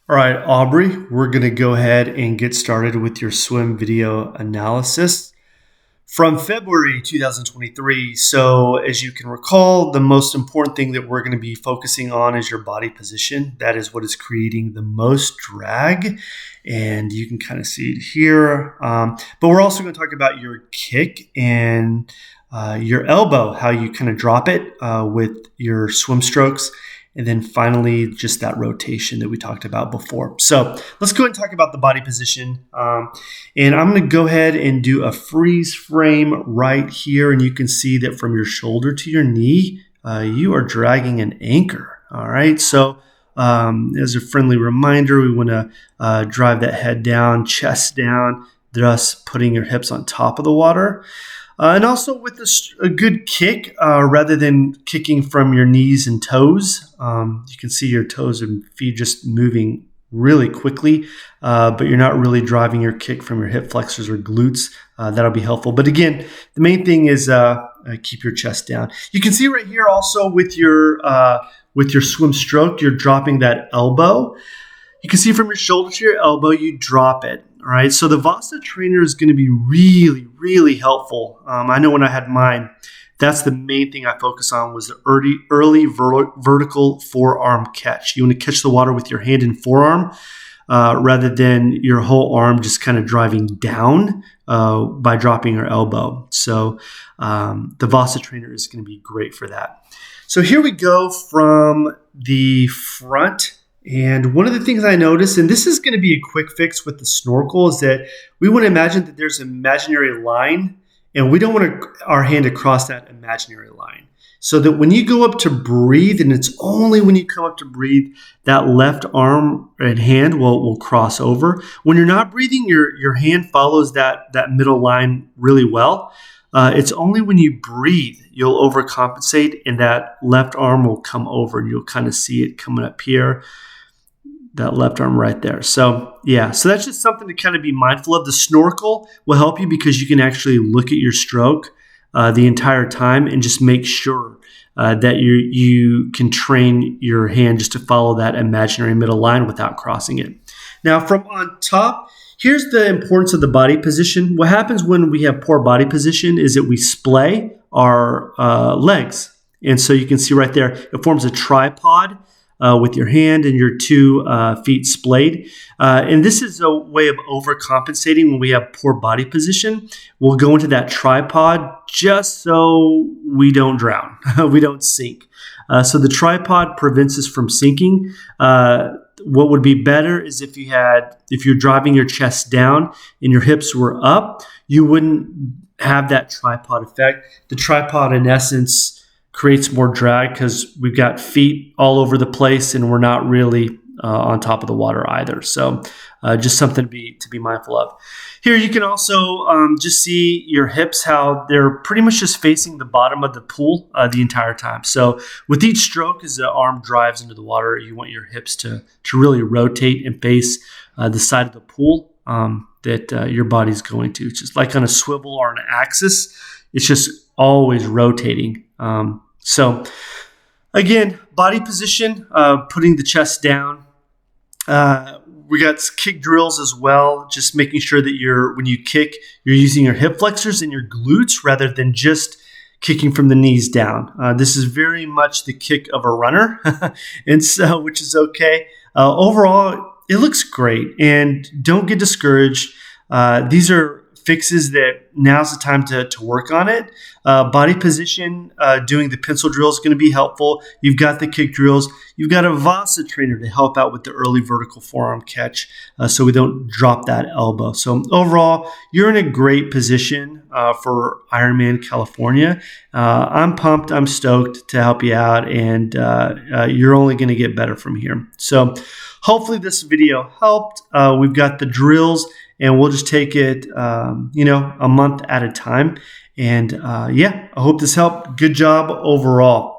All right, Aubrey, we're going to go ahead and get started with your swim video analysis from February 2023. So, as you can recall, the most important thing that we're going to be focusing on is your body position. That is what is creating the most drag, and you can kind of see it here. But we're also going to talk about your kick and your elbow, how you kind of drop it with your swim strokes. And then finally, just that rotation that we talked about before. So let's go ahead and talk about the body position. And I'm going to go ahead and do a freeze frame right here. And you can see that from your shoulder to your knee, you are dragging an anchor. All right. So as a friendly reminder, we want to drive that head down, chest down, thus putting your hips on top of the water. And also with a good kick, rather than kicking from your knees and toes, you can see your toes and feet just moving really quickly, but you're not really driving your kick from your hip flexors or glutes. That'll be helpful. But again, the main thing is keep your chest down. You can see right here also with your swim stroke, you're dropping that elbow. You can see from your shoulder to your elbow, you drop it. All right, so the Vasa trainer is going to be really, really helpful. I know when I had mine, that's the main thing I focus on was the early vertical forearm catch. You want to catch the water with your hand and forearm rather than your whole arm just kind of driving down by dropping your elbow. So the Vasa trainer is going to be great for that. So here we go from the front. And one of the things I noticed, and this is going to be a quick fix with the snorkel, is that we want to imagine that there's an imaginary line, and we don't want our hand to cross that imaginary line. So that when you go up to breathe, and it's only when you come up to breathe, that left arm and hand will cross over. When you're not breathing, your hand follows that middle line really well. It's only when you breathe, you'll overcompensate, and that left arm will come over, and you'll kind of see it coming up here. That left arm right there. So yeah, so that's just something to kind of be mindful of. The snorkel will help you because you can actually look at your stroke the entire time and just make sure that you can train your hand just to follow that imaginary middle line without crossing it. Now from on top, here's the importance of the body position. What happens when we have poor body position is that we splay our legs. And so you can see right there, it forms a tripod with your hand and your two feet splayed. And this is a way of overcompensating when we have poor body position. We'll go into that tripod just so we don't drown, we don't sink. So the tripod prevents us from sinking. What would be better is if you're driving your chest down and your hips were up, you wouldn't have that tripod effect. The tripod, in essence, creates more drag because we've got feet all over the place and we're not really on top of the water either. So just something to be mindful of. Here you can also just see your hips, how they're pretty much just facing the bottom of the pool the entire time. So with each stroke, as the arm drives into the water, you want your hips to really rotate and face the side of the pool that your body's going to. It's just like on a swivel or an axis. It's just always rotating. So again, body position, putting the chest down. We got kick drills as well, just making sure that when you kick, you're using your hip flexors and your glutes rather than just kicking from the knees down. This is very much the kick of a runner, and so which is okay. Overall, it looks great, and don't get discouraged. These are fixes that now's the time to work on it. Body position, doing the pencil drill is going to be helpful. You've got the kick drills. You've got a Vasa trainer to help out with the early vertical forearm catch so we don't drop that elbow. So overall, you're in a great position for Ironman California. I'm pumped. I'm stoked to help you out, and you're only going to get better from here. So hopefully this video helped. We've got the drills, and we'll just take it, a month at a time. And I hope this helped. Good job overall.